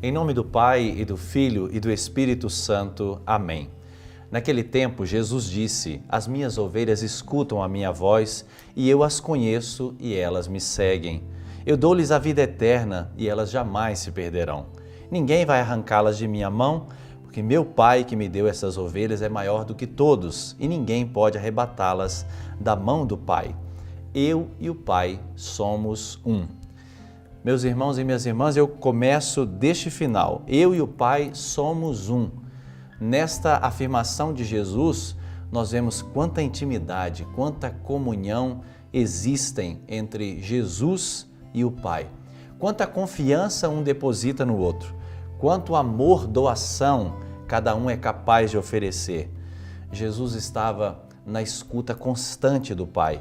Em nome do Pai, e do Filho, e do Espírito Santo. Amém. Naquele tempo, Jesus disse: As minhas ovelhas escutam a minha voz, e eu as conheço, e elas me seguem. Eu dou-lhes a vida eterna, e elas jamais se perderão. Ninguém vai arrancá-las de minha mão, porque meu Pai que me deu essas ovelhas é maior do que todos, e ninguém pode arrebatá-las da mão do Pai. Eu e o Pai somos um. Meus irmãos e minhas irmãs, eu começo deste final. Eu e o Pai somos um. Nesta afirmação de Jesus, nós vemos quanta intimidade, quanta comunhão existem entre Jesus e o Pai. Quanta confiança um deposita no outro. Quanto amor, doação cada um é capaz de oferecer. Jesus estava na escuta constante do Pai.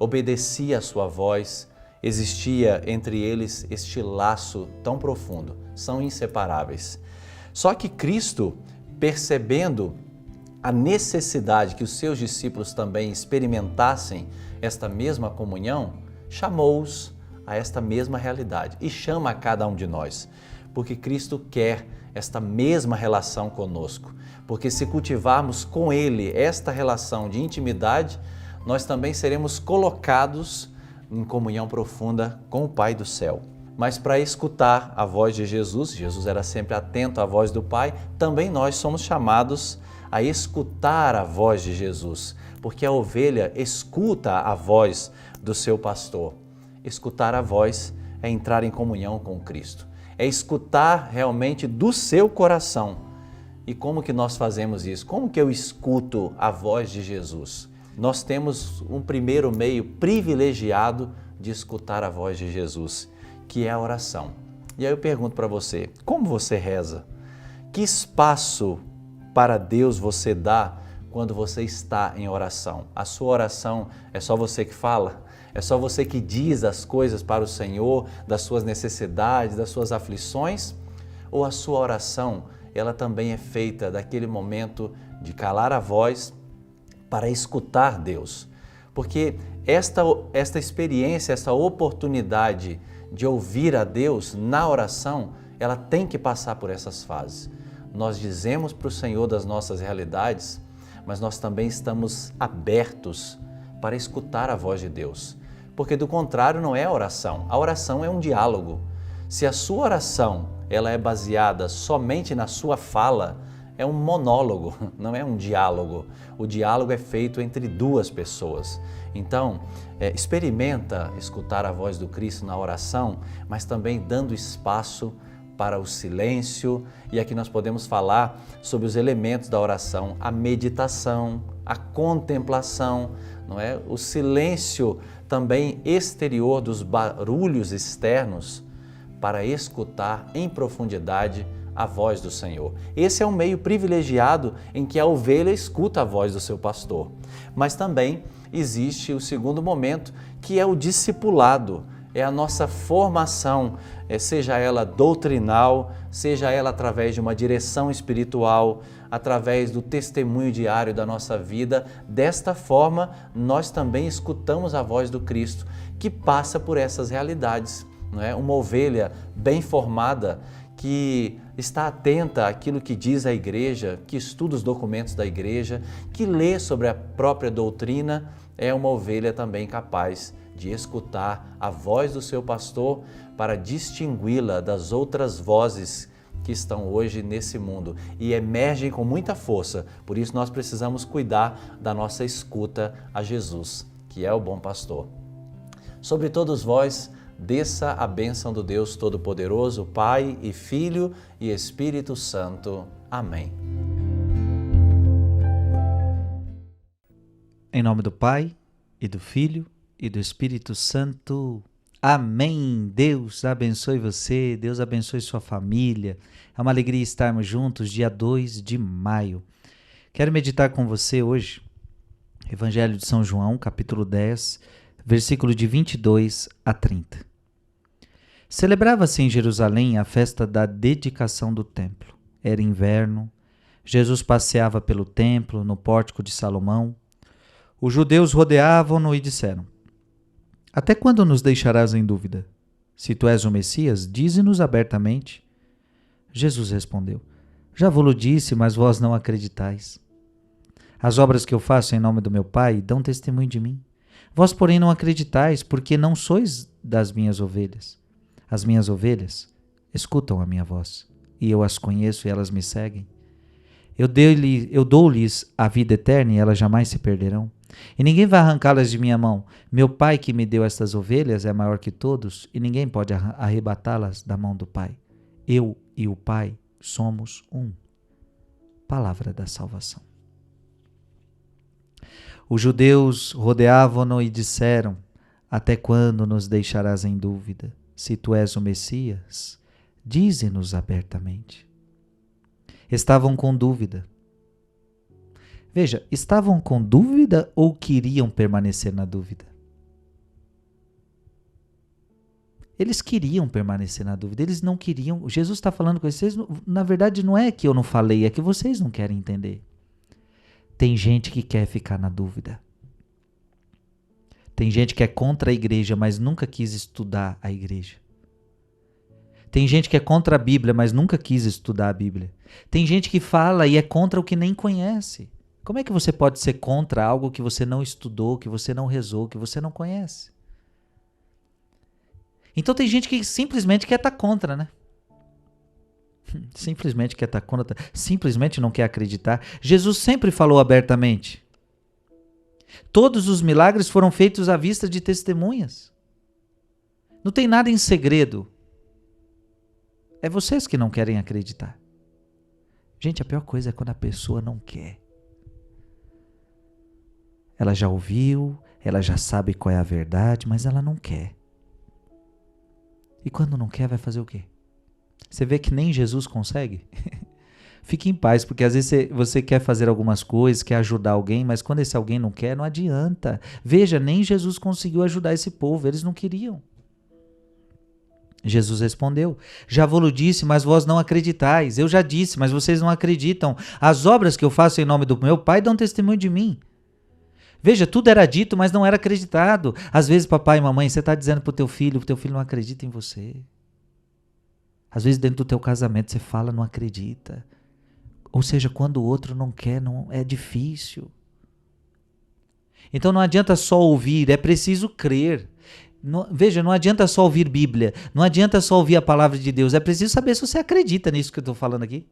Obedecia a sua voz. Existia entre eles este laço tão profundo, são inseparáveis. Só que Cristo, percebendo a necessidade que os seus discípulos também experimentassem esta mesma comunhão, chamou-os a esta mesma realidade e chama a cada um de nós, porque Cristo quer esta mesma relação conosco, porque se cultivarmos com Ele esta relação de intimidade, nós também seremos colocados em comunhão profunda com o Pai do céu. Mas para escutar a voz de Jesus, Jesus era sempre atento à voz do Pai, também nós somos chamados a escutar a voz de Jesus, porque a ovelha escuta a voz do seu pastor. Escutar a voz é entrar em comunhão com Cristo, é escutar realmente do seu coração. E como que nós fazemos isso? Como que eu escuto a voz de Jesus? Nós temos um primeiro meio privilegiado de escutar a voz de Jesus, que é a oração. E aí eu pergunto para você, como você reza? Que espaço para Deus você dá quando você está em oração? A sua oração é só você que fala? É só você que diz as coisas para o Senhor, das suas necessidades, das suas aflições? Ou a sua oração, ela também é feita daquele momento de calar a voz para escutar Deus? Porque esta experiência, esta oportunidade de ouvir a Deus na oração, ela tem que passar por essas fases. Nós dizemos para o Senhor das nossas realidades, mas nós também estamos abertos para escutar a voz de Deus. Porque do contrário não é a oração é um diálogo. Se a sua oração ela é baseada somente na sua fala, é um monólogo, não é um diálogo. O diálogo é feito entre duas pessoas. Então, experimenta escutar a voz do Cristo na oração, mas também dando espaço para o silêncio. E aqui nós podemos falar sobre os elementos da oração, a meditação, a contemplação, não é? O silêncio também exterior dos barulhos externos para escutar em profundidade a voz do Senhor. Esse é um meio privilegiado em que a ovelha escuta a voz do seu pastor. Mas também existe o segundo momento, que é o discipulado, é a nossa formação, seja ela doutrinal, seja ela através de uma direção espiritual, através do testemunho diário da nossa vida. Desta forma, nós também escutamos a voz do Cristo, que passa por essas realidades. Não é? Uma ovelha bem formada, que está atenta àquilo que diz a igreja, que estuda os documentos da igreja, que lê sobre a própria doutrina, é uma ovelha também capaz de escutar a voz do seu pastor para distingui-la das outras vozes que estão hoje nesse mundo e emergem com muita força. Por isso nós precisamos cuidar da nossa escuta a Jesus, que é o bom pastor. Sobre todos vós, desça a bênção do Deus Todo-Poderoso, Pai e Filho e Espírito Santo. Amém. Em nome do Pai, e do Filho, e do Espírito Santo. Amém. Deus abençoe você, Deus abençoe sua família. É uma alegria estarmos juntos, dia 2 de maio. Quero meditar com você hoje, Evangelho de São João, capítulo 10, versículo de 22 a 30. Celebrava-se em Jerusalém a festa da dedicação do templo. Era inverno. Jesus passeava pelo templo, no pórtico de Salomão. Os judeus rodeavam-no e disseram: Até quando nos deixarás em dúvida? Se tu és o Messias, dize-nos abertamente. Jesus respondeu: já vos disse, mas vós não acreditais. As obras que eu faço em nome do meu Pai dão testemunho de mim. Vós, porém, não acreditais, porque não sois das minhas ovelhas. As minhas ovelhas escutam a minha voz, e eu as conheço e elas me seguem. Eu dou-lhes a vida eterna e elas jamais se perderão. E ninguém vai arrancá-las de minha mão. Meu Pai que me deu estas ovelhas é maior que todos, e ninguém pode arrebatá-las da mão do Pai. Eu e o Pai somos um. Palavra da salvação. Os judeus rodeavam-no e disseram: até quando nos deixarás em dúvida? Se tu és o Messias, dize-nos abertamente. Estavam com dúvida. Veja, estavam com dúvida ou queriam permanecer na dúvida? Eles queriam permanecer na dúvida, eles não queriam. Jesus está falando com vocês, na verdade não é que eu não falei, é que vocês não querem entender. Tem gente que quer ficar na dúvida. Tem gente que é contra a igreja, mas nunca quis estudar a igreja. Tem gente que é contra a Bíblia, mas nunca quis estudar a Bíblia. Tem gente que fala e é contra o que nem conhece. Como é que você pode ser contra algo que você não estudou, que você não rezou, que você não conhece? Então tem gente que simplesmente quer estar contra, né? Simplesmente quer estar contra, simplesmente não quer acreditar. Jesus sempre falou abertamente. Todos os milagres foram feitos à vista de testemunhas. Não tem nada em segredo. É vocês que não querem acreditar. Gente, a pior coisa é quando a pessoa não quer. Ela já ouviu, ela já sabe qual é a verdade, mas ela não quer. E quando não quer, vai fazer o quê? Você vê que nem Jesus consegue? Fique em paz, porque às vezes você quer fazer algumas coisas, quer ajudar alguém, mas quando esse alguém não quer, não adianta. Veja, nem Jesus conseguiu ajudar esse povo, eles não queriam. Jesus respondeu: já vos disse, mas vós não acreditais. Eu já disse, mas vocês não acreditam. As obras que eu faço em nome do meu Pai dão testemunho de mim. Veja, tudo era dito, mas não era acreditado. Às vezes, papai e mamãe, você está dizendo para o teu filho não acredita em você. Às vezes, dentro do teu casamento, você fala, não acredita. Ou seja, quando o outro não quer, não é difícil. Então, não adianta só ouvir, é preciso crer. Veja, não adianta só ouvir Bíblia, não adianta só ouvir a palavra de Deus, é preciso saber se você acredita nisso que eu estou falando aqui.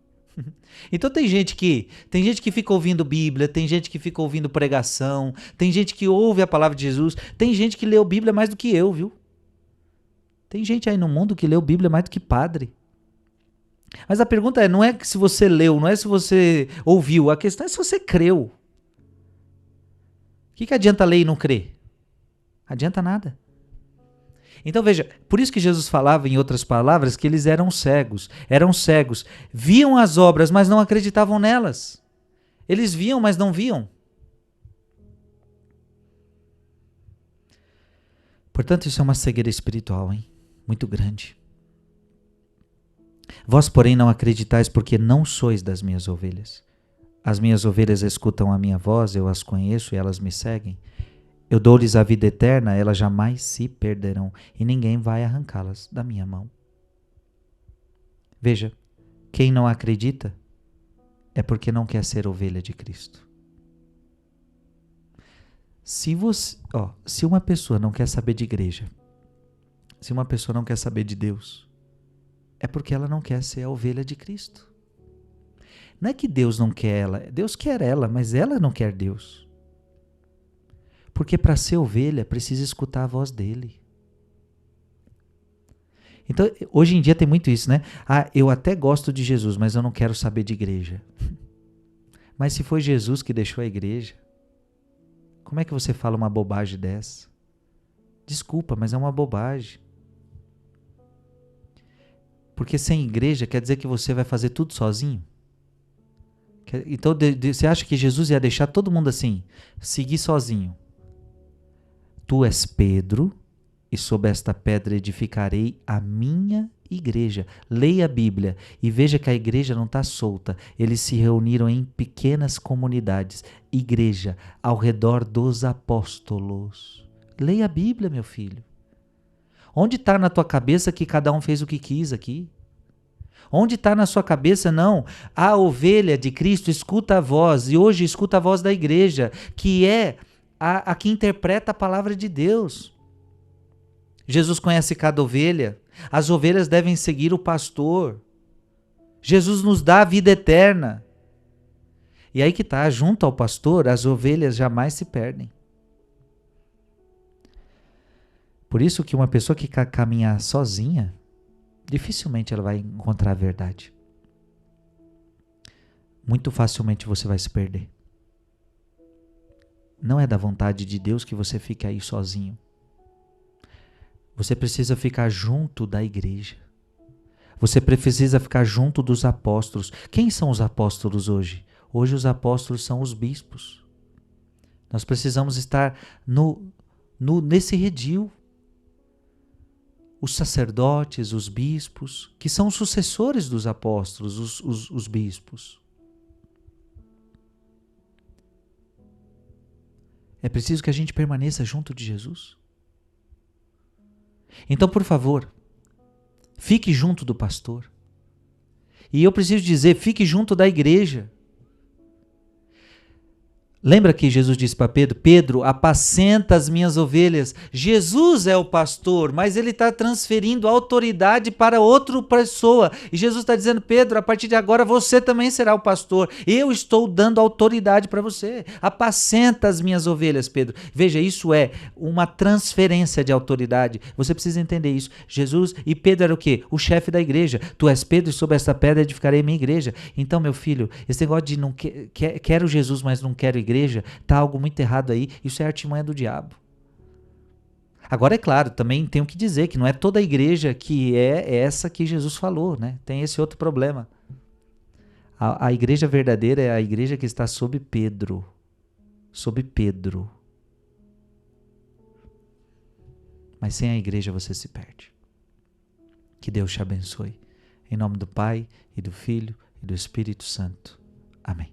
Então tem gente que fica ouvindo Bíblia, tem gente que fica ouvindo pregação, tem gente que ouve a palavra de Jesus, tem gente que leu Bíblia mais do que eu, viu? Tem gente aí no mundo que leu Bíblia mais do que padre. Mas a pergunta não é se você leu, não é se você ouviu, a questão é se você creu. O que adianta ler e não crer? Adianta nada. Então veja, por isso que Jesus falava em outras palavras que eles eram cegos, viam as obras, mas não acreditavam nelas. Eles viam, mas não viam. Portanto, isso é uma cegueira espiritual, hein? Muito grande. Vós, porém, não acreditais porque não sois das minhas ovelhas. As minhas ovelhas escutam a minha voz, eu as conheço e elas me seguem. Eu dou-lhes a vida eterna, elas jamais se perderão, e ninguém vai arrancá-las da minha mão. Veja, quem não acredita é porque não quer ser ovelha de Cristo. Se uma pessoa não quer saber de igreja, se uma pessoa não quer saber de Deus, é porque ela não quer ser a ovelha de Cristo. Não é que Deus não quer ela, Deus quer ela, mas ela não quer Deus. Porque para ser ovelha precisa escutar a voz dele. Então, hoje em dia tem muito isso, né? Eu até gosto de Jesus, mas eu não quero saber de igreja. Mas se foi Jesus que deixou a igreja, como é que você fala uma bobagem dessa? Desculpa, mas é uma bobagem. Porque sem igreja quer dizer que você vai fazer tudo sozinho? Então, você acha que Jesus ia deixar todo mundo assim, seguir sozinho? Tu és Pedro, e sob esta pedra edificarei a minha igreja. Leia a Bíblia e veja que a igreja não está solta. Eles se reuniram em pequenas comunidades. Igreja, ao redor dos apóstolos. Leia a Bíblia, meu filho. Onde está na tua cabeça que cada um fez o que quis aqui? Onde está na sua cabeça? Não. A ovelha de Cristo escuta a voz, e hoje escuta a voz da igreja, que é a que interpreta a palavra de Deus. Jesus conhece cada ovelha. As ovelhas devem seguir o pastor. Jesus nos dá a vida eterna. E aí que está, junto ao pastor, as ovelhas jamais se perdem. Por isso que uma pessoa que caminhar sozinha, dificilmente ela vai encontrar a verdade. Muito facilmente você vai se perder. Não é da vontade de Deus que você fique aí sozinho. Você precisa ficar junto da igreja. Você precisa ficar junto dos apóstolos. Quem são os apóstolos hoje? Hoje os apóstolos são os bispos. Nós precisamos estar nesse redil. Os sacerdotes, os bispos, que são os sucessores dos apóstolos, os bispos. É preciso que a gente permaneça junto de Jesus. Então, por favor, fique junto do pastor. E eu preciso dizer, fique junto da igreja. Lembra que Jesus disse para Pedro, Pedro, apacenta as minhas ovelhas. Jesus é o pastor, mas ele está transferindo a autoridade para outra pessoa. E Jesus está dizendo, Pedro, a partir de agora você também será o pastor. Eu estou dando autoridade para você. Apacenta as minhas ovelhas, Pedro. Veja, isso é uma transferência de autoridade. Você precisa entender isso. Jesus e Pedro era o quê? O chefe da igreja. Tu és Pedro e sobre esta pedra edificarei a minha igreja. Então, meu filho, esse negócio de não quero Jesus, mas não quero igreja, tá algo muito errado aí. Isso é artimanha do diabo. Agora, é claro, também tenho que dizer que não é toda a igreja que é essa que Jesus falou, né? Tem esse outro problema. A igreja verdadeira é a igreja que está sob Pedro. Sob Pedro. Mas sem a igreja você se perde. Que Deus te abençoe. Em nome do Pai, e do Filho, e do Espírito Santo. Amém.